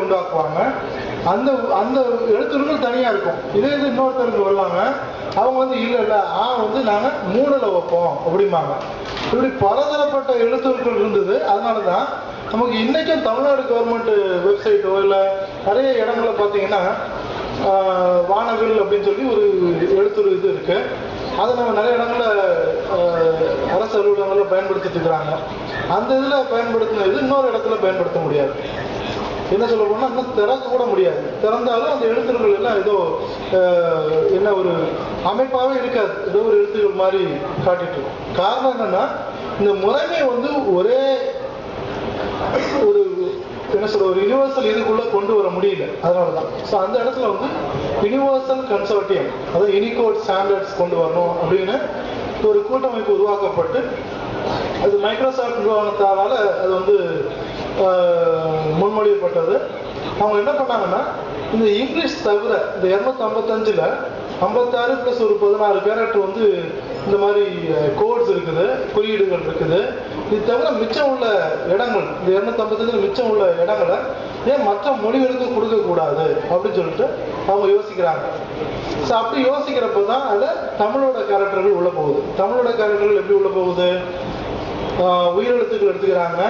உண்டாக்குவாங்க. அந்த அந்த எழுத்துருக்கள் தனியாக இருக்கும். இதே இது இன்னொருத்தருக்கு வருவாங்க, அவங்க வந்து இல்லை இல்லை ஆ வந்து நாங்கள் 3ல் வைப்போம் அப்படிம்பாங்க. இப்படி பலதரப்பட்ட எழுத்துருக்கள் இருந்தது. அதனால தான் நமக்கு இன்றைக்கும் தமிழ்நாடு கவர்மெண்ட் வெப்சைட்டோ இல்லை நிறைய இடங்களை பார்த்தீங்கன்னா வானவில் அப்படின்னு சொல்லி ஒரு எழுத்துரு இது இருக்குது. அதை நம்ம நிறைய இடங்களில் அரசு அலுவலகங்களில் பயன்படுத்திட்டு இருக்கிறாங்க. அந்த இதில் பயன்படுத்தின இது இன்னொரு இடத்துல பயன்படுத்த முடியாது. என்ன சொல்ல போனால் இன்னும் திறக்க கூட முடியாது. திறந்தாலும் அந்த எழுத்துக்கள் எல்லாம் ஏதோ என்ன ஒரு அமைப்பாகவே இருக்காது, ஏதோ ஒரு எழுத்துக்கள் மாதிரி காட்டிட்டு இருக்கும். காரணம் என்னன்னா இந்த முறைமை வந்து ஒரே ஒரு என்ன சொல்ற ஒரு யூனிவர்சல் இதுக்குள்ள கொண்டு வர முடியல. அதனால தான் ஸோ அந்த இடத்துல வந்து யூனிவர்சல் கன்சோர்டியம், அதாவது யூனிகோட் ஸ்டாண்டர்ட்ஸ் கொண்டு வரணும் அப்படின்னு ஒரு கூட்டமைப்பு உருவாக்கப்பட்டு அது மைக்ரோசாஃப்ட் நிறுவனத்தால் அது வந்து முன்மொழியப்பட்டது. அவங்க என்ன பண்ணாங்கன்னா இந்த இங்கிலீஷ் தவிர இந்த 255ல் 56 + ஒரு 16 கேரக்டர் வந்து இந்த மாதிரி கோட்ஸ் இருக்குது, குறியீடுகள் இருக்குது. இது தவிர மிச்சம் உள்ள இடங்கள், இந்த 255 மிச்சம் உள்ள இடங்களை ஏன் மற்ற மொழிகளுக்கு கொடுக்கக்கூடாது அப்படின்னு சொல்லிட்டு அவங்க யோசிக்கிறாங்க. ஸோ அப்படி யோசிக்கிறப்ப தான் அதில் தமிழோட கேரக்டர்கள் உள்ள போகுது. தமிழோட கேரக்டர்கள் எப்படி உள்ள போகுது? உயிரெழுத்துக்கள் எடுத்துக்கிறாங்க.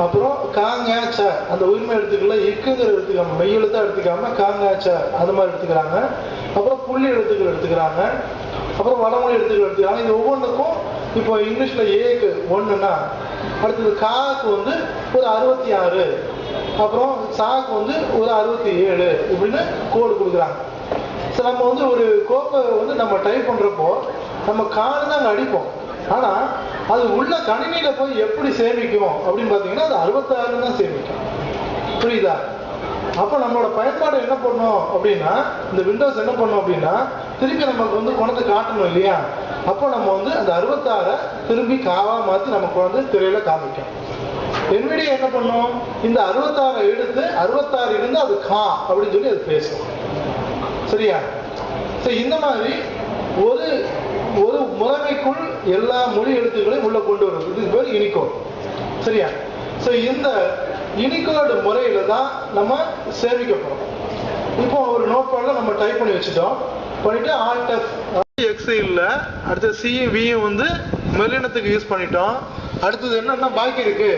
அப்புறம் காங்கேச்ச அந்த உரிமை எழுத்துக்களை இக்குங்கிற எடுத்துக்காம மெய் எழுத்தா எடுத்துக்காம காங்கேச்ச அது மாதிரி எடுத்துக்கிறாங்க. அப்புறம் புள்ளி எழுத்துக்கள் எடுத்துக்கிறாங்க. அப்புறம் வடமொழி எழுத்துக்கள் எடுத்துக்கிறாங்க. இது ஒவ்வொன்றுக்கும் இப்போ இங்கிலீஷில் ஏக்கு 1ன்னா அடுத்தது காக்கு வந்து ஒரு 66, அப்புறம் சாக்கு வந்து ஒரு 67 இப்படின்னு கோடு கொடுக்குறாங்க. ஸோ நம்ம வந்து ஒரு கோப்பை வந்து நம்ம டைப் பண்ணுறப்போ நம்ம காணு தான் அங்கே அடிப்போம். ஆனால் அது உள்ள கணினியில் போய் எப்படி சேமிக்கும் அப்படின்னு பார்த்தீங்கன்னா அது 66 தான் சேமிக்கும். புரியுதா? அப்போ நம்மளோட பயன்பாடு என்ன பண்ணோம் அப்படின்னா இந்த விண்டோஸ் என்ன பண்ணோம் அப்படின்னா திருப்பி நமக்கு வந்து கொண்டு காட்டணும் இல்லையா? அப்போ நம்ம வந்து அந்த 66 திரும்பி காவா மாற்றி நமக்கு வந்து திரையில காமிக்கும். NVIDIA என்ன பண்ணும்? இந்த 66 எடுத்து 66 இருந்து அது கா அப்படின்னு சொல்லி அது பேசும். சரியா? ஸோ இந்த மாதிரி ஒரு ஒரு முறைமைக்குள் எல்லா மொழி எழுத்துக்களையும் உள்ள கொண்டு வருவது, இது பேர் யூனிகோட். சரியா? ஸோ இந்த யூனிகோடு முறையில தான் நம்ம சேமிக்க போறோம். இப்போ ஒரு நோட்பேட்ல நம்ம டைப் பண்ணி வச்சுட்டோம். பண்ணிட்டு Alt X இல்லை, அடுத்து C V வந்து மெல்லினத்துக்கு யூஸ் பண்ணிட்டோம். அடுத்தது என்னன்னா பாக்கி இருக்கு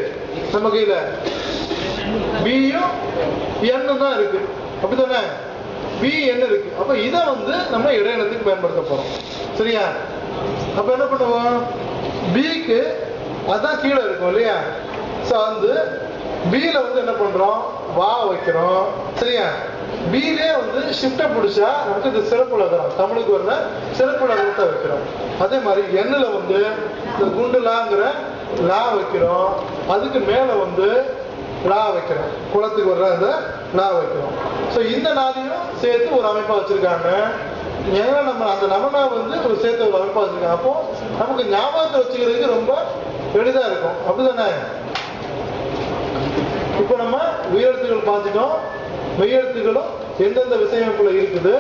நம்ம கையில B N தான் இருக்கு. அப்படித்தானே? BN இருக்கு. அப்ப இதை வந்து நம்ம இடையினத்துக்கு பயன்படுத்த போறோம். சரியா? அப்ப என்ன பண்ணுவோம்? பிக்கு அதான் கீழே இருக்கும் இல்லையா? ஸோ வந்து பில வந்து என்ன பண்றோம்? வா வைக்கிறோம். சரியா? பிலே வந்து ஷிஃப்டை பிடிச்சா நமக்கு இது சிறப்பு லகரம், தமிழுக்கு வர்ற சிறப்பு லகரத்தை வைக்கிறோம். அதே மாதிரி எண்ணில் வந்து இந்த குண்டுலாங்கிற லா வைக்கிறோம். அதுக்கு மேல வந்து லா வைக்கிறோம், குளத்துக்கு வர்ற அந்த லா வைக்கிறோம். ஸோ இந்த நாளையும் சேர்த்து ஒரு அமைப்பா வச்சிருக்காங்க. ஏன்னா நம்ம அந்த நமனா வந்து ஒரு சேர்த்து ஒரு அமைப்பா வச்சிருக்காங்க. அப்போ நமக்கு ஞாபகத்தை வச்சுக்கிறதுக்கு ரொம்ப எளிதா இருக்கும். அப்படிதானே? இப்போ நம்ம உயிரெழுத்துக்கள் பார்த்துட்டோம். மெய்யெழுத்துக்களும் எந்தெந்த விஷயங்களுக்குள்ள இருக்குது,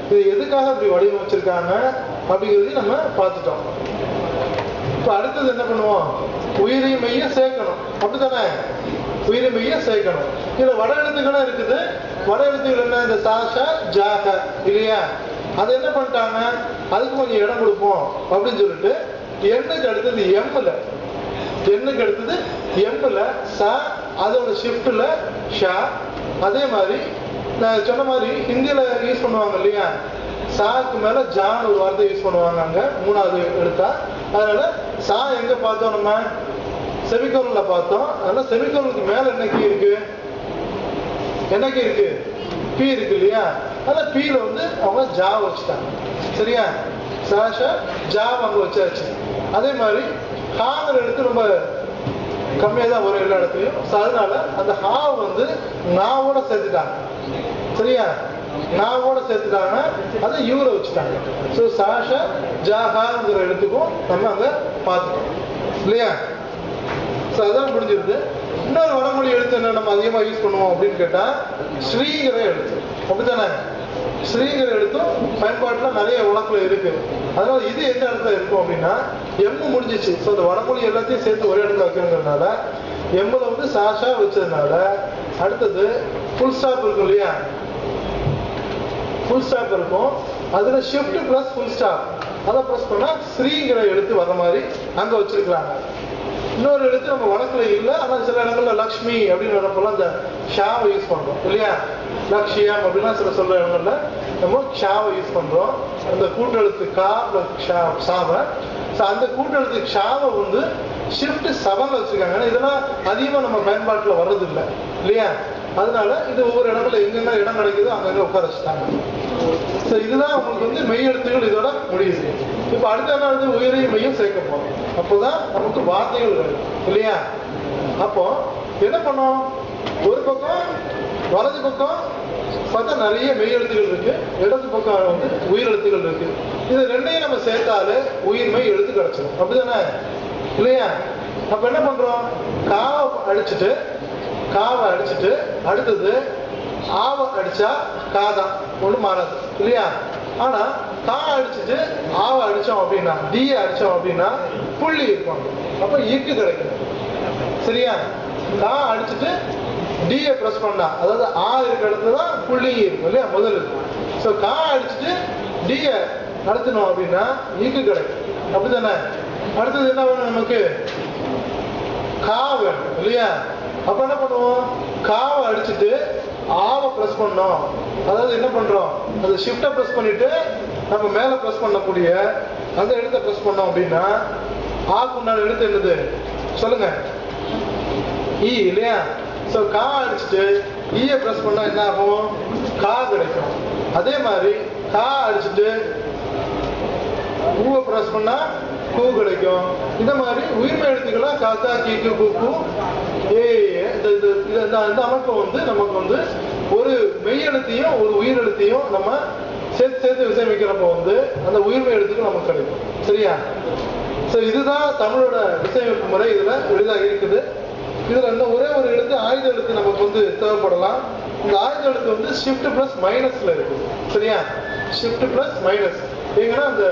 இது எதுக்காக இப்படி வடிவமைச்சிருக்காங்க அப்படிங்கிறதையும் நம்ம பார்த்துட்டோம். இப்போ அடுத்தது என்ன பண்ணுவோம்? உயிரையும் மெய்யை சேர்க்கணும். அப்படித்தானே? உயிரை மெய்யை சேர்க்கணும். இதுல வட எழுத்துக்களும் இருக்குது. வட எழுத்துக்கள் என்ன? இந்த சாஷா ஜாக இல்லையா? அது என்ன பண்ணிட்டாங்க? அதுக்கு கொஞ்சம் இடம் கொடுப்போம் அப்படின்னு சொல்லிட்டு எண்ணுக்கு அடுத்தது எம்ல, எண்ணுக்கு அடுத்தது எம்ல ச, அதோட ஷிஃப்ட்ல ஷா. அதே மாதிரி நான் சொன்ன மாதிரி ஹிந்தியில யூஸ் பண்ணுவாங்க இல்லையா? சாக்கு மேல ஜான் ஒரு வார்த்தை யூஸ் பண்ணுவாங்க அங்க 3வது எழுத்தா. அதனால சா எங்க பார்த்தோம்? நம்ம செமிகோலன்ல பார்த்தோம். அதனால செமிகோலனுக்கு மேல என்ன கீ இருக்கு? என்ன கீ இருக்கு? பி இருக்கு இல்லையா? அதனால பீல வந்து அவங்க ஜா வச்சுட்டாங்க. சரியா? சாஷா ஜா அங்க வச்சாச்சு. அதே மாதிரி ஹாங்கிற எழுத்து ரொம்ப கம்மியாக தான் வரும் எல்லா இடத்துலையும். அதனால அந்த ஹா வந்து நாவோட சேர்த்துட்டாங்க. சரியா? நாவோட சேர்த்துட்டாங்க. அதை யூரை வச்சுட்டாங்க. ஸோ சாஷா ஜாஹாங்கிற எழுத்துக்கும் நம்ம அங்கே பார்த்துட்டோம் இல்லையா? ஸோ அதான் முடிஞ்சிருது. இன்னொரு வடமொழி எழுத்து என்ன நம்ம அதிகமாக யூஸ் பண்ணுவோம் அப்படின்னு கேட்டால் ஸ்ரீங்கிற எழுத்து. அப்படித்தானே? ஸ்ரீங்கிற எழுத்தும் பயன்பாட்டில் நிறைய வழக்கில் இருக்கு. அதனால இது எந்த இடத்துல இருக்கும் அப்படின்னா எம்மு முடிஞ்சிச்சு. ஸோ அந்த வடமொழி எல்லாத்தையும் சேர்த்து ஒரே இடத்துல வைக்கிறதுனால எம்முல வந்து சாஷா வச்சதுனால அடுத்தது ஃபுல் ஸ்டாப் இருக்கும் இல்லையா, ஃபுல் ஸ்டாப் இருக்கும். அதுல ஷிஃப்ட் பிளஸ் ஃபுல் ஸ்டாப் அதை ப்ரெஸ் பண்ணா ஸ்ரீங்கிற எழுத்து வர மாதிரி அங்க வச்சிருக்கிறாங்க. இன்னொரு எழுத்து நம்ம வழக்குல இல்லை, ஆனால் சில இடங்கள்ல லக்ஷ்மி அப்படின்னு வரப்போலாம் அந்த ஷாவை யூஸ் பண்றோம் இல்லையா, லக்ஷியம் அப்படின்னா சில சொல்ற இடங்கள்ல நம்ம ஷாவை யூஸ் பண்றோம். அந்த கூட்டெழுத்து கா ஷாவை, அந்த கூட்டெழுத்து ஷாவை வந்து ஷிஃப்ட் 7 வச்சிருக்காங்க. இதெல்லாம் அதிகமா நம்ம பயன்பாட்டுல வர்றது இல்லை இல்லையா, அதனால இது ஒவ்வொரு இடத்துல எங்கெங்க இடம் கிடைக்குதோ அங்கங்க உட்கார வச்சுட்டாங்க. இதுதான் உங்களுக்கு வந்து மெய் எழுத்துக்கள் இதோட முடியுது. இப்ப அடுத்த என்ன வந்து உயிரையும் மெய்யும் சேர்க்க போறோம். அப்போதான் நமக்கு வார்த்தைகள் வரும் இல்லையா. அப்போ என்ன பண்ணோம், ஒரு பக்கம் வலது பக்கம் பார்த்தா நிறைய மெய் எழுத்துக்கள் இருக்கு, இடது பக்கம் வந்து உயிர் எழுத்துக்கள் இருக்கு. இது ரெண்டையும் நம்ம சேர்த்தாலே உயிர்மெய் எழுத்து கிடைச்சிடும், அப்படிதானே இல்லையா. அப்ப என்ன பண்றோம், காவை அடிச்சுட்டு அடுத்தது ஆவை அடிச்சா காதான் ஒண்ணு மாறாது இல்லையா. ஆனா கா அடிச்சுட்டு ஆவை அடிச்சோம் அப்படின்னா, டீயை அடிச்சோம் அப்படின்னா புள்ளி இருக்கும், அப்ப இக்கு கிடைக்கும் சரியா. கா அடிச்சுட்டு டியை பிரஸ் பண்ணா, அதாவது ஆ இருக்க இடத்துலதான் புள்ளி இருக்கும் இல்லையா முதல். ஸோ கா அடிச்சுட்டு டியை நடத்தணும் அப்படின்னா இக்கு கிடைக்கும், அப்படித்தானே. அடுத்தது என்ன வேணும் நமக்கு, கா வேணும் இல்லையா. அப்ப என்ன பண்ணுவோம், காவை அடிச்சுட்டு ஆவை பிரஸ் பண்ணோம், அதாவது என்ன பண்றோம், அந்த ஷிஃப்டை பிரஸ் பண்ணிட்டு நம்ம மேல பிரஸ் பண்ணக்கூடிய அந்த எழுத்தை பிரஸ் பண்ணோம் அப்படின்னா ஆக்கு உண்டான எழுத்து என்னது சொல்லுங்க, ஈ இல்லையா. ஸோ கா அடிச்சுட்டு ஈயை பிரஸ் பண்ணா என்ன ஆகும், கா கிடைக்கும். அதே மாதிரி கா அடிச்சுட்டு ஊவை பிரஸ் பண்ணா கூ கிடைக்கும். இந்த மாதிரி உயிர்மை எழுத்துக்களா காக்கா கீக்கு கூக்கு ஏ இந்த அமைப்பை வந்து நமக்கு வந்து ஒரு மெய் எழுத்தையும் ஒரு உயிர் எழுத்தையும் நம்ம சேர்த்து விசையமைக்கிறப்ப வந்து அந்த உயிர்மை எழுத்துக்கள் நமக்கு கிடைக்கும் சரியா. ஸோ இதுதான் தமிழோட விசையமைப்பு முறை. இதுல எளிதாக இருக்குது. இதுல இந்த ஒரே ஒரு எழுத்து ஆயுத எழுத்து நமக்கு வந்து தேவைப்படலாம். இந்த ஆயுத எழுத்து வந்து ஷிஃப்ட் பிளஸ் மைனஸ்ல இருக்கு சரியா. ஷிஃப்ட் பிளஸ் மைனஸ் எங்கன்னா அந்த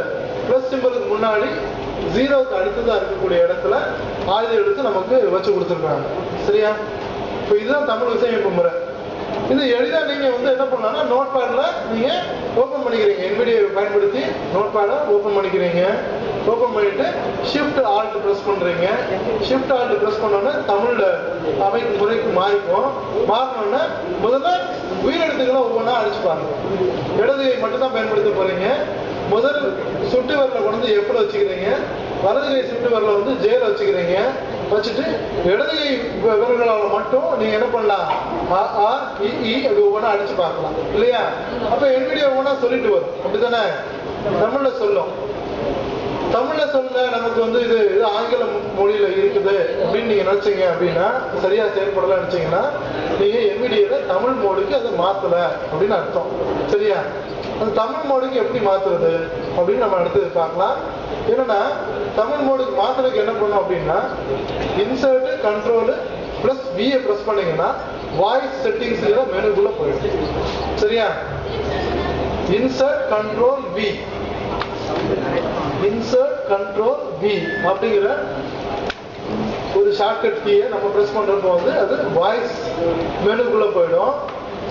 பிளஸ் சிம்பலுக்கு முன்னாடி ஜீரோவுக்கு அடுத்ததா இருக்கக்கூடிய இடத்துல ஆயுத எழுத்து நமக்கு வச்சு கொடுத்துருக்காங்க சரியா. இப்போ இதுதான் தமிழ் விசையமைப்பு முறை. இது எளிதா நீங்க வந்து என்ன பண்ணலாம்னா நோட் பேட்ல நீங்க ஓபன் பண்ணிக்கிறீங்க, NVDA பயன்படுத்தி நோட் பேடை ஓபன் பண்ணிக்கிறீங்க. ஓபன் பண்ணிட்டு ஷிஃப்ட் ஆல்ட் பிரஸ் பண்றீங்க. ஷிஃப்ட் ஆல்ட் பிரஸ் பண்ணோன்னா தமிழ்ல அமைப்பு முறைக்கு மாறிக்கும். மாறினோன்னா முதல்ல உயிரெழுத்துக்களை ஒவ்வொன்றா அடிச்சு பாருங்க. இடது மட்டும் தான் பயன்படுத்த போறீங்க. முதல் சுட்டு வரல கொண்டு எஃப்ல வச்சுக்கிறீங்க, வலது கை சுட்டு வரல வந்து ஜேல வச்சுக்கிறீங்க. வச்சுட்டு இடது கை விரல்களால் மட்டும் நீங்க என்ன பண்ணலாம், அது ஒவ்வொன்றா அடிச்சு பார்க்கலாம் இல்லையா. அப்ப NVDA ஒவ்வொன்றா சொல்லிட்டு வரும், அப்படித்தானே தமிழ்ல சொல்லும். தமிழ்ல சொல்ல நமக்கு வந்து இது ஆங்கில மொழியில இருக்குது அப்படின்னு நீங்க நினைச்சீங்க அப்படின்னா, சரியா செயல்படல நினைச்சீங்கன்னா நீங்க NVDA தமிழ் மோடுக்கு அதை மாத்தல அப்படின்னு அர்த்தம் சரியா. அந்த தமிழ் மோடுக்கு எப்படி மாத்துறது அப்படின்னு நம்ம அடுத்து பார்க்கலாம். என்னன்னா தமிழ் மோடுக்கு மாத்துறதுக்கு என்ன பண்ணும் அப்படின்னா, இன்சர்ட் கண்ட்ரோல் பிளஸ் வியை பிரஸ் பண்ணீங்கன்னா வாய்ஸ் செட்டிங்ஸ் மெனுக்குள்ள போயிடும் சரியா. Insert control V, insert control V அப்படிங்கிற ஒரு ஷார்ட்கட் கீயை நம்ம பிரஸ் பண்றப்போ வந்து அது வாய்ஸ் மெனுக்குள்ள போயிடும்.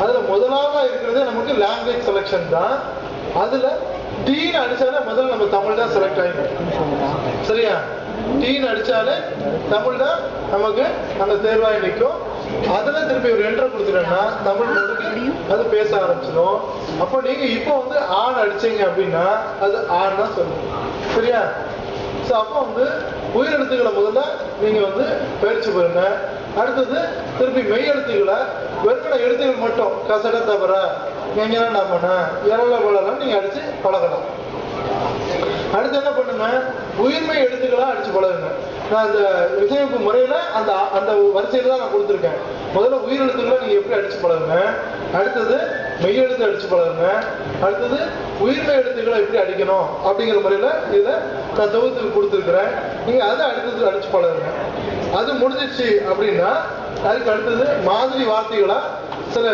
அதுல முதலாவதா இருக்கிறதே நமக்கு லாங்குவேஜ் செலக்ஷன் தான். அதுல டீன்னு அடிச்சாலே முதல்ல நம்ம தமிழ் தான் செலக்ட் ஆகிடும் சரியா. டீன்னு அடிச்சாலே தமிழ் தான் நமக்கு அந்த தேர்வாய் நிற்கும். அதுல திருப்பி ஒரு என்டர் கொடுத்துட்டோம்னா தமிழ் மொழிக்கு அது பேச ஆரம்பிச்சிடும். அப்போ நீங்க இப்போ வந்து ஆண் அடிச்சீங்க அப்படின்னா அது ஆண் தான் சொல்லுங்க சரியா. ஸோ அப்போ வந்து உயிரெழுத்துக்களை முதல்ல நீங்க வந்து பயிற்சி பெறுங்க. அடுத்தது திருப்பி மெய் எழுத்துக்களை வெறுமன எழுத்துக்கள் மட்டும் கசட தவிர எங்கன்னா என்ன பண்ண இறல பழலாம் நீங்க அடிச்சு பழகலாம். அடுத்து என்ன பண்ணுங்க, உயிர்மை எழுத்துக்களா அடிச்சு பழகுங்க. நான் அந்த விசையமைப்பு முறையில அந்த அந்த வரிசையில தான் நான் கொடுத்துருக்கேன். முதல்ல உயிரெழுத்துக்களை நீங்க எப்படி அடிச்சு பழகுங்க, அடுத்தது மெய் எழுத்து அடிச்சு பழகுங்க, அடுத்தது உயிர்மை எழுத்துக்களை எப்படி அடிக்கணும் அப்படிங்கிற முறையில இதை நான் தொகுத்துக்கு கொடுத்துருக்கிறேன். நீங்க அதை அடுத்தது அடிச்சு பழகுங்க. அது முடிஞ்சிச்சு அப்படின்னா அதுக்கு அடுத்தது மாதிரி வார்த்தைகளா சில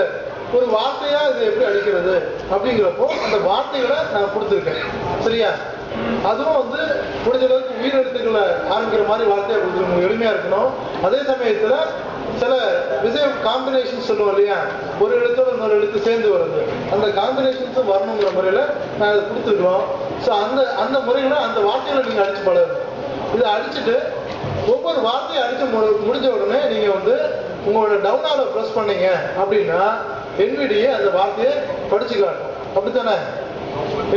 ஒரு வார்த்தையா இது எப்படி அடிக்கிறது அப்படிங்கிறப்போ அந்த வார்த்தைகளை நான் கொடுத்துருக்கேன் சரியா. அதுவும் வந்து முடிஞ்ச அளவுக்கு உயிரெழுத்துக்களை ஆரம்பிக்கிற மாதிரி வார்த்தையா கொடுத்துருக்கணும், எளிமையா இருக்கணும். அதே சமயத்துல சில விசை காம்பினேஷன் சொல்லுவோம் இல்லையா, ஒரு எழுத்தோட இன்னொரு எழுத்து சேர்ந்து வருது, அந்த காம்பினேஷன்ஸும் வரணுங்கிற முறையில நான் அதை கொடுத்துருக்கோம். ஸோ அந்த முறையில அந்த வார்த்தைகளை நீங்க அடிச்சு பழகுங்க. இதை அடிச்சுட்டு ஒவ்வொரு வார்த்தையை அடிச்சு முடிஞ்ச உடனே நீங்க வந்து உங்களோட டவுன் ஆரோ ப்ரெஸ் பண்ணீங்க அப்படின்னா NVDA அந்த வார்த்தையை படிச்சு காட்டும். அப்படித்தானே?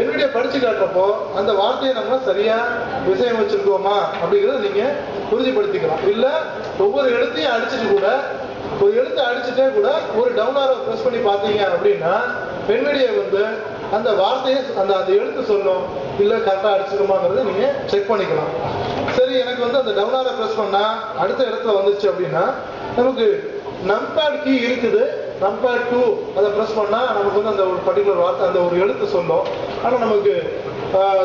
NVDA படிச்சு காட்டுறப்போ அந்த வார்த்தையை நம்ம சரியா விஷயம் வச்சிருக்கோமா அப்படிங்கிறத நீங்க உறுதிப்படுத்திக்கலாம். இல்ல ஒவ்வொரு எழுத்தையும் அடிச்சுட்டு கூட, ஒரு எழுத்தை அடிச்சுட்டே கூட ஒரு டவுன் ஆரோ ப்ரெஸ் பண்ணி பார்த்தீங்க அப்படின்னா NVDA வந்து அந்த வார்த்தையை அந்த எழுத்து சொல்லும், இல்ல கரெக்டா அடிச்சிருக்குமாங்கிறத நீங்க செக் பண்ணிக்கலாம். சரி, எனக்கு வந்து அந்த டவுன் ஆரோ ப்ரெஸ் பண்ணா அடுத்த இடத்துல வந்துச்சு அப்படின்னா நமக்கு நம்பேட் கீ இருக்குது, நம்பேட் 2 அதை ப்ரெஸ் பண்ணா நமக்கு வந்து அந்த ஒரு பர்டிகுலர் வார்த்தை அந்த ஒரு எழுத்து சொல்லும். ஆனா நமக்கு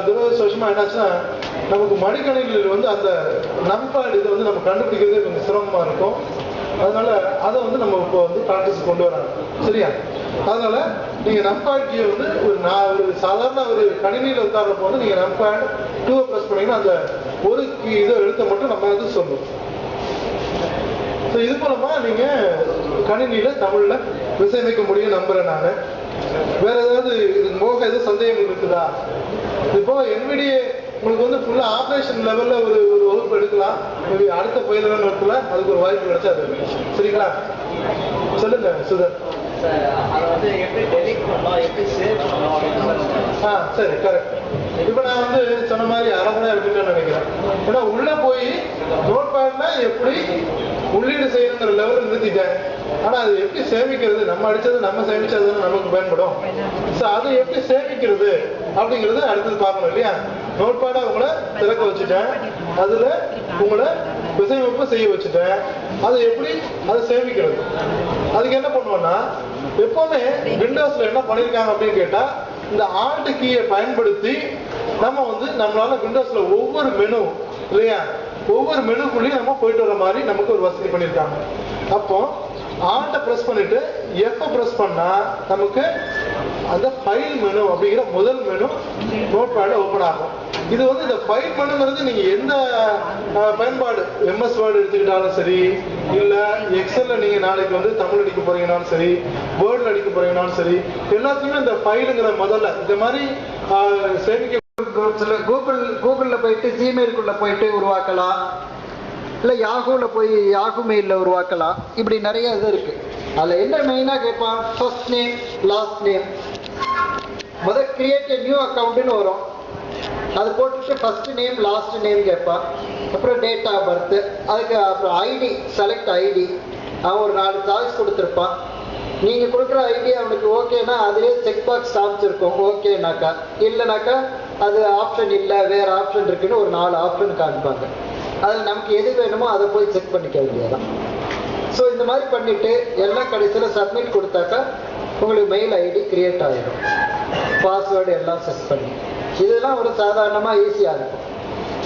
துரதிருஷ்டவசமா என்னாச்சுன்னா நமக்கு மடிக்கணினியில் வந்து அந்த நம்பேட் இதை வந்து நம்ம கண்டுபிடிக்கிறதே கொஞ்சம் சிரமமா இருக்கும். அதனால அதை வந்து நம்ம இப்போ வந்து ப்ராக்டிஸ் கொண்டு வராங்க. சரியா? அதனால நீங்க நம்பேட் கீயை வந்து ஒரு சாதாரண ஒரு கணினியில உட்கார்றப்போ வந்து நீங்க நம்பேட் 2 ப்ரெஸ் பண்ணீங்கன்னா அந்த ஒரு கீ இதை எழுத்தை மட்டும் நம்ம வந்து சொல்லும். இது மூலமா நீங்க கணினியில தமிழ்ல விசையமைக்க முடியும் நம்புறேன் நானு. வேற ஏதாவது எதுவும் சந்தேகங்கள் இருக்குதா? இப்போ NVDA உங்களுக்கு வந்து ஃபுல்லா ஆபரேஷன் லெவல்ல ஒரு வகுப்பு எடுக்கலாம். அடுத்த பயில நேரத்துல அதுக்கு ஒரு வாய்ப்பு கிடைச்சா அது. சரிங்களா? சொல்லுங்க சுதர். சரி, கரெக்ட். இப்ப நான் வந்து சொன்ன மாதிரி அரைமணி இருக்குன்னு நினைக்கிறேன். ஏன்னா உள்ள போய் நோட் பேட்ல எப்படி உள்ளீடு செய்யணுங்கிற லெவலில் நிறுத்திட்டேன். ஆனா அது எப்படி சேமிக்கிறது, நம்ம அடிச்சது நம்ம சேமிச்சதுன்னு நமக்கு பயன்படும். ஸோ அது எப்படி சேமிக்கிறது அப்படிங்கிறது அடுத்தது பார்க்கணும் இல்லையா? நோட் பேடை உங்களை திறக்க வச்சுட்டேன், அதுல உங்களை விசையமைப்பு செய்ய வச்சுட்டேன். அது எப்படி அதை சேமிக்கிறது, அதுக்கு என்ன பண்ணுவோம்னா எப்பவுமே விண்டோஸ்ல என்ன பண்ணிருக்காங்க அப்படின்னு கேட்டா இந்த ஆல்ட் கீயை பயன்படுத்தி நம்ம வந்து நம்மளால விண்டோஸ்ல ஒவ்வொரு மெனு இல்லையா, ஒவ்வொரு மெனுக்குள்ளேயும் நம்ம போயிட்டு வர மாதிரி நமக்கு ஒரு வசதி பண்ணியிருக்காங்க. அப்போ ஆல்ட்டை ப்ரெஸ் பண்ணிட்டு F ப்ரெஸ் பண்ணா நமக்கு அந்த ஃபைல் மெனு அப்படிங்கிற முதல் மெனு நோட் பேட்ல ஓப்பன் ஆகும். இது வந்து இந்த ஃபைல் மெனுங்கிறது நீங்க எந்த பயன்பாடு MS வேர்டு எடுத்துக்கிட்டாலும் சரி, இல்ல எக்ஸல்ல நீங்க நாளைக்கு வந்து தமிழ் அடிக்க போறீங்கனாலும் சரி, வேர்ட்ல அடிக்க போறீங்கனாலும் சரி, எல்லாத்துக்குமே இந்த ஃபைலுங்கிற முதல்ல இந்த மாதிரி சேமிக்க கூகுள்ல போயிட்டு ஜிமெயிலுக்குள்ள போயிட்டு உருவாக்கலாம், இல்லை யாகூல போய் யாகு மெயில்ல உருவாக்கலாம். இப்படி நிறைய இது இருக்கு. அதில் என்ன மெயினாக கேட்பான், ஃபர்ஸ்ட் நேம் லாஸ்ட் நேம். முதல் கிரியேட் நியூ அக்கௌண்ட்னு வரும், அது போட்டுட்டு ஃபர்ஸ்ட் நேம் லாஸ்ட் நேம் கேட்பான். அப்புறம் டேட் ஆஃப் பர்த், அதுக்கு அப்புறம் ஐடி, செலக்ட் ஐடி. அவன் ஒரு 4 சாய்ஸ் கொடுத்துருப்பான். நீங்கள் கொடுக்குற ஐடி அவனுக்கு ஓகேனா அதிலே செக் பாக்ஸ் காமிச்சிருக்கோம் ஓகேனாக்கா. இல்லைனாக்கா அது ஆப்ஷன் இல்லை வேறு ஆப்ஷன் இருக்குன்னு ஒரு 4 ஆப்ஷன் காமிப்பாங்க. அதில் நமக்கு எது வேணுமோ அதை போய் செக் பண்ணிக்க வேண்டியதான். ஸோ இந்த மாதிரி பண்ணிவிட்டு எல்லாம் கடைசியில் சப்மிட் கொடுத்தாக்கா உங்களுக்கு மெயில் ஐடி கிரியேட் ஆகிடும், பாஸ்வேர்டு எல்லாம் செட் பண்ணி. இதெல்லாம் ஒரு சாதாரணமாக ஈஸியாக இருக்கும்.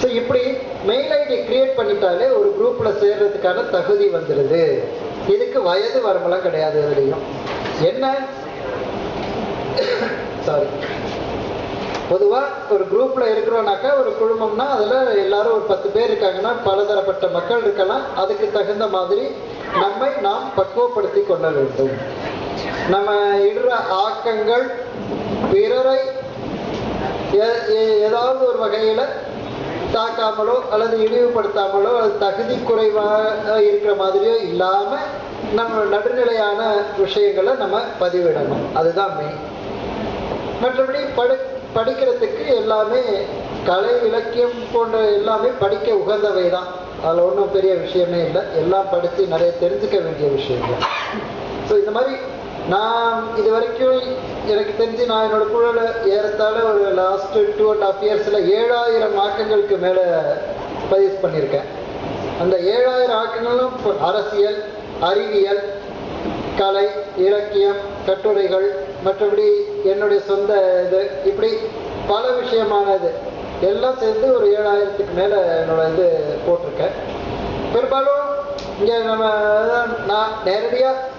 ஸோ இப்படி மெயில் ஐடி கிரியேட் பண்ணிட்டாலே ஒரு குரூப்பில் சேர்றதுக்கான தகுதி வந்துடுது. இதுக்கு வயது வரம்பெல்லாம் கிடையாது. எதுலையும் என்ன சாரி, பொதுவாக ஒரு குரூப்ல இருக்கிறோம்னாக்கா ஒரு குழுமம்னா அதில் எல்லாரும் ஒரு 10 பேர் இருக்காங்கன்னா பலதரப்பட்ட மக்கள் இருக்கலாம். அதுக்கு தகுந்த மாதிரி நம்மை நாம் பக்குவப்படுத்தி கொள்ள வேண்டும். நம்ம இடுற ஆக்கங்கள் பிறரை ஏதாவது ஒரு வகையில் தாக்காமலோ அல்லது இழிவுபடுத்தாமலோ அல்லது தகுதி குறைவாக இருக்கிற மாதிரியோ இல்லாமல் நம்ம நடுநிலையான விஷயங்களை நம்ம பதிவிடணும். அதுதான் மெயின். மற்றபடி படிக்கிறதுக்கு எல்லாமே கலை இலக்கியம் போன்ற எல்லாமே படிக்க உகந்தவை தான். அதில் ஒன்றும் பெரிய விஷயமே இல்லை. எல்லாம் படித்து நிறைய தெரிஞ்சுக்க வேண்டிய விஷயங்கள். ஸோ இந்த மாதிரி நான் இது வரைக்கும் எனக்கு தெரிஞ்சு நான் என்னோட குழுவில் ஏறத்தாழ ஒரு லாஸ்ட் 2.5 இயர்ஸில் 7000 ஆக்கங்களுக்கு மேலே பதிவு பண்ணியிருக்கேன். அந்த 7000 ஆக்கங்களும் அரசியல், அறிவியல், கலை, இலக்கியம், கட்டுரைகள், மற்றபடி என்னுடைய சொந்த இது, இப்படி பல விஷயமானது எல்லாம் சேர்ந்து ஒரு 7000க்கு மேலே என்னோட இது போட்டிருக்கேன். பெரும்பாலும் இங்கே நான் நேரடியாக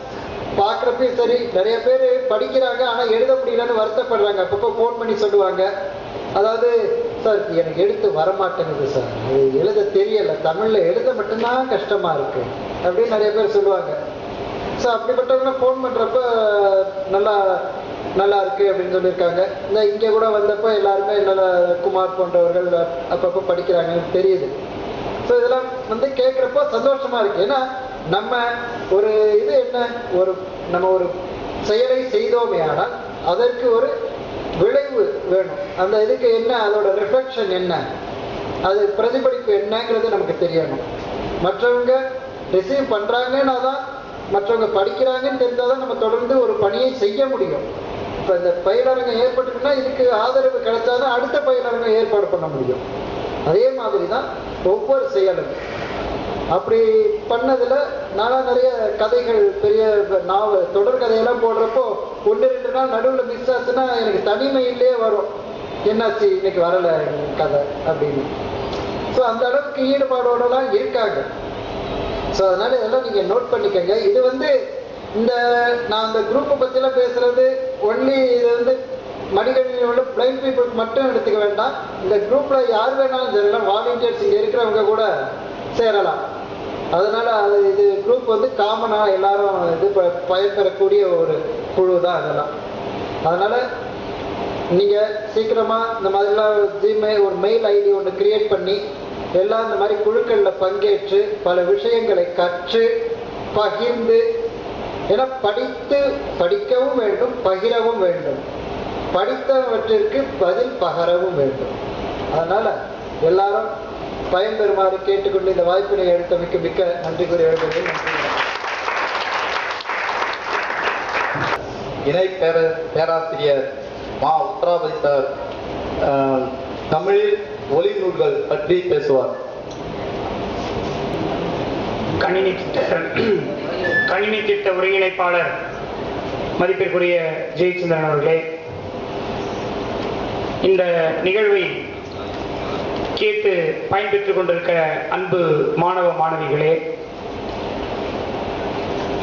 பார்க்குறப்பே சரி, நிறைய பேர் படிக்கிறாங்க ஆனால் எழுத முடியலன்னு வருத்தப்படுறாங்க. அப்பப்போ ஃபோன் பண்ணி சொல்லுவாங்க, அதாவது சார் எனக்கு எழுத்து வரமாட்டேங்குது சார், அது எழுத தெரியலை, தமிழில் எழுத மட்டும்தான் கஷ்டமாக இருக்குது அப்படின்னு நிறைய பேர் சொல்லுவாங்க. ஸோ அப்படிப்பட்டவங்க ஃபோன் பண்ணுறப்ப நல்லா இருக்கு அப்படின்னு சொல்லியிருக்காங்க. இந்த இங்கே கூட வந்தப்போ எல்லாருமே நல்லா குமார் போன்றவர்கள் அப்பப்போ படிக்கிறாங்கன்னு தெரியுது. ஸோ இதெல்லாம் வந்து கேட்குறப்போ சந்தோஷமா இருக்கு. ஏன்னா நம்ம ஒரு இது என்ன, நம்ம ஒரு செயலை செய்தோமே ஆனால் அதற்கு ஒரு விளைவு வேணும். அந்த இதுக்கு என்ன, அதோட ரிஃப்ளெக்ஷன் என்ன, அது பிரதிபலிப்பு என்னங்கிறது நமக்கு தெரியணும். மற்றவங்க ரிசீவ் பண்ணுறாங்கன்னா தான், மற்றவங்க படிக்கிறாங்கன்னு தெரிஞ்சால் தான் நம்ம தொடர்ந்து ஒரு பணியை செய்ய முடியும். இப்போ இந்த பயிலரங்கம் ஏற்பட்டுன்னா இதுக்கு ஆதரவு கிடைச்சாதான் அடுத்த பயிலரங்கம் ஏற்பாடு பண்ண முடியும். அதே மாதிரி தான் ஒவ்வொரு செயலும். அப்படி பண்ணதில் நானும் நிறைய கதைகள், பெரிய நாவல் தொடர் கதையெல்லாம் போடுறப்போ 1-2 நாள் நடுவில் மிஸ் ஆச்சுன்னா எனக்கு தனிமையிலே வரும், என்னாச்சு இன்னைக்கு வரலை கதை அப்படின்னு. ஸோ அந்த அளவுக்கு ஈடுபாடோடலாம் இருக்காங்க. ஸோ அதனால இதெல்லாம் நீங்கள் நோட் பண்ணிக்கங்க. இது வந்து நான் அந்த குரூப்பை பற்றிலாம் பேசுறது ஒன்லி இது வந்து மடிக்கணினி உள்ள பிளைண்ட் பீப்புளுக்கு மட்டும் எடுத்துக்க வேண்டாம். இந்த குரூப்பில் யார் வேணாலும் சேரலாம், வாலண்டியர்ஸ் இங்கே இருக்கிறவங்க கூட சேரலாம். அதனால இது குரூப் வந்து காமனாக எல்லாரும் இது பயன்பெறக்கூடிய ஒரு குழு தான் அதெல்லாம். அதனால நீங்கள் சீக்கிரமாக இந்த மாதிரிலாம் ஜிமெயில் ஒரு மெயில் ஐடி ஒன்று கிரியேட் பண்ணி எல்லாம் இந்த மாதிரி குழுக்களில் பங்கேற்று பல விஷயங்களை கற்று பகிர்ந்து, ஏன்னா படிக்கவும் வேண்டும், பகிரவும் வேண்டும், படித்தவற்றிற்கு பதில் பகரவும் வேண்டும். அதனால எல்லாரும் பயன்பெறுமாறு கேட்டுக்கொண்டு இந்த வாய்ப்பினை எடுத்தமைக்கு மிக்க நன்றி கூறி எழுதுகிறேன். இணை பேராசிரியர் மா உத்தராபதி சார் தமிழில் ஒலி நூல்கள் பற்றி பேசுவார். கணினி திட்ட ஒருங்கிணைப்பாளர் மதிப்பிற்குரிய ஜெயச்சந்திரன் அவர்களே, இந்த நிகழ்வை கேட்டு பயன்பெற்றுக் கொண்டிருக்க அன்பு மாணவ மாணவிகளே,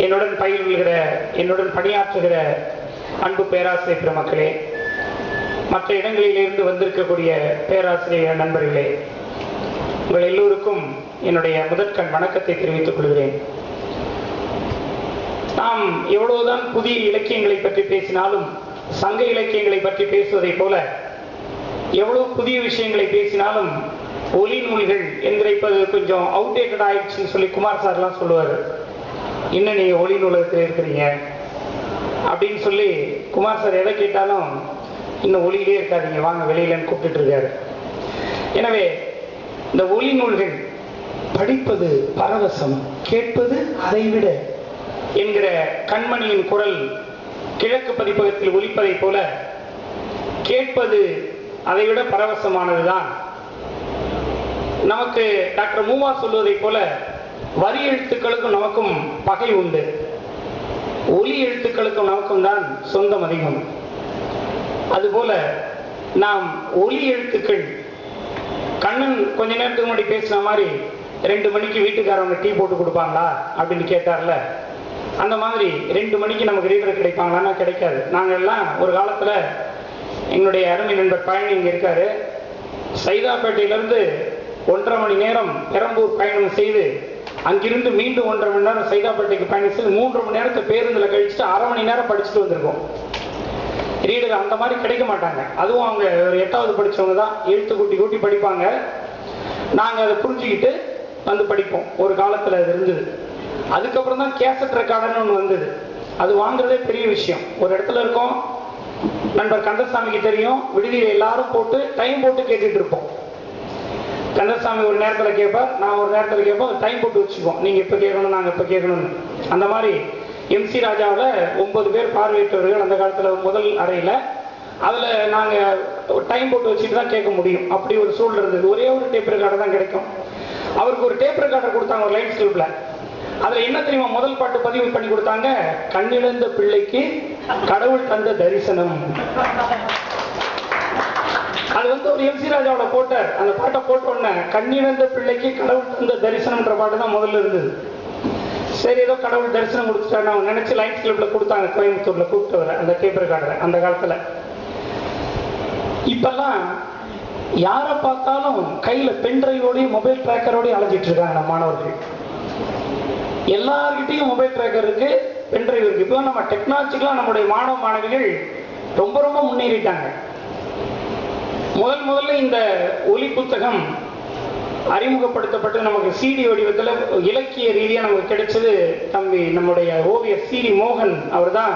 என்னுடன் பணியாற்றுகிற அன்பு பேராசிரியர் பெருமக்களே, மற்ற இடங்களிலிருந்து வந்திருக்கக்கூடிய பேராசிரியர் நண்பர்களே, உங்கள் எல்லோருக்கும் என்னுடைய முதற்கண் வணக்கத்தை தெரிவித்துக் கொள்கிறேன். நாம் எவ்வளவுதான் புதிய இலக்கியங்களை பற்றி பேசினாலும், சங்க இலக்கியங்களை பற்றி பேசுவதை போல எவ்வளவு புதிய விஷயங்களை பேசினாலும் ஒலி நூல்கள் என்கிற கொஞ்சம் அவுடேட்டட் ஆயிடுச்சுன்னு சொல்லி குமார் சார்லாம் சொல்லுவார். இன்னும் நீங்க ஒலி நூலகத்தில் இருக்கிறீங்க அப்படின்னு சொல்லி குமார் சார் எதை கேட்டாலும் இன்னும் ஒலியிலே இருக்காதீங்க, வாங்க வெளியிலன்னு கூப்பிட்டு இருக்காரு. எனவே இந்த ஒலி நூல்கள் படிப்பது பரவசம், கேட்பது அதைவிட என்கிற கண்மணியின் குரல் கிழக்கு பதிப்பகத்தில் ஒலிப்பதை போல கேட்பது அதைவிட பரவசமானதுதான். நமக்கு டாக்டர் மூவா சொல்வதை போல வரி எழுத்துக்களுக்கும் நமக்கும் பகை உண்டு, ஒலி எழுத்துக்களுக்கும் நமக்கும் தான் சொந்தம் அதிகம். அதுபோல நாம் ஒலி எழுத்துக்கள், கண்ணன் கொஞ்ச நேரத்துக்கு முன்னாடி பேசின மாதிரி 2 மணிக்கு வீட்டுக்காரவங்க டீ போட்டு கொடுப்பாங்களா அப்படின்னு கேட்டார்ல, அந்த மாதிரி 2 மணிக்கு நமக்கு ரீடர் கிடைப்பாங்களான்னா கிடைக்காது. நாங்கள் எல்லாம் ஒரு காலத்தில், எங்களுடைய அருமை நண்பர் பழனி இங்கே இருக்காரு, சைதாப்பேட்டையிலிருந்து 1.5 மணி நேரம் பெரம்பூர் பயணம் செய்து அங்கிருந்து மீண்டும் 1.5 மணி நேரம் சைதாப்பேட்டைக்கு பயணம் செய்து 3 மணி நேரத்தை பேருந்தில் கழிச்சுட்டு 1/2 மணி நேரம் படிச்சுட்டு வந்திருக்கோம். ரீடர் அந்த மாதிரி கிடைக்க மாட்டாங்க. அதுவும் அவங்க ஒரு 8வது படித்தவங்க தான் எழுத்து கூட்டி கூட்டி படிப்பாங்க. நாங்கள் அதை புரிஞ்சுக்கிட்டு வந்து படிப்போம். ஒரு காலத்தில் அது இருந்தது. அதுக்கப்புறம் தான் கேசட் ரெக்கார்டர்னு ஒன்று வந்தது. அது வாங்குறதே பெரிய விஷயம். ஒரு இடத்துல இருக்கோம், நண்பர் கந்தசாமிக்கு தெரியும், விடுதியில் எல்லாரும் போட்டு டைம் போட்டு கேட்டுட்டு இருப்போம். கந்தசாமி ஒரு நேரத்தில் கேட்பார், நான் ஒரு நேரத்தில் கேட்போம், டைம் போட்டு வச்சுப்போம், நீங்கள் இப்போ கேட்கணும் நாங்கள் இப்போ கேட்கணும்னு. அந்த மாதிரி MC ராஜாவில் 9 பேர் பார்வையிட்டவர்கள் அந்த காலத்தில் முதல் அறையில். அதில் நாங்கள் டைம் போட்டு வச்சுட்டு தான் கேட்க முடியும். அப்படி ஒரு சூழல் இருந்தது. ஒரே ஒரு டேப் ரெக்கார்டர் தான் கிடைக்கும். அவருக்கு ஒரு டேப் ரெக்கார்டர் கொடுத்தாங்க ஒரு லைட் ஸ்லிப்ல. அதில் என்ன தெரியுமா முதல் பாட்டு பதிவு பண்ணி கொடுத்தாங்க? கண்ணிழந்த பிள்ளைக்கு கடவுள் தந்த தரிசனம். அது வந்து ஒரு MC ராஜாவோட போட்டார். அந்த பாட்டை போட்ட உடனே கண்ணிழந்த பிள்ளைக்கு கடவுள் தந்த தரிசனம்ன்ற பாட்டு தான் முதல்ல இருந்தது. சரி, ஏதோ கடவுள் தரிசனம் கொடுத்துட்டாரு அவங்க நினைச்சு லைன்ஸ் கிளப்ல கொடுத்தாங்க, கோயம்புத்தூர்ல கூப்பிட்டு வர அந்த டேப் ரெக்கார்டர். அந்த காலத்துல இப்பெல்லாம் யாரை பார்த்தாலும் கையில பென்ட்ரைவோடையும் மொபைல் டிராக்கரோடையும் அலைஞ்சிட்டு இருக்காங்க நம்ம மாணவர்கள். எல்லார்கிட்டையும் மொபைல் ட்ராக்கர் இருக்கு, பென்ட்ரைவ் இருக்கு. இப்போ நம்ம டெக்னாலஜிக்கலாக நம்முடைய மாணவ மாணவிகள் ரொம்ப ரொம்ப முன்னேறிட்டாங்க. முதல்ல இந்த ஒலி புத்தகம் அறிமுகப்படுத்தப்பட்டு நமக்கு சிடி வடிவத்தில் இலக்கிய ரீதியாக நமக்கு கிடைச்சது தம்பி நம்முடைய ஓவியர் சிடி மோகன் அவர் தான்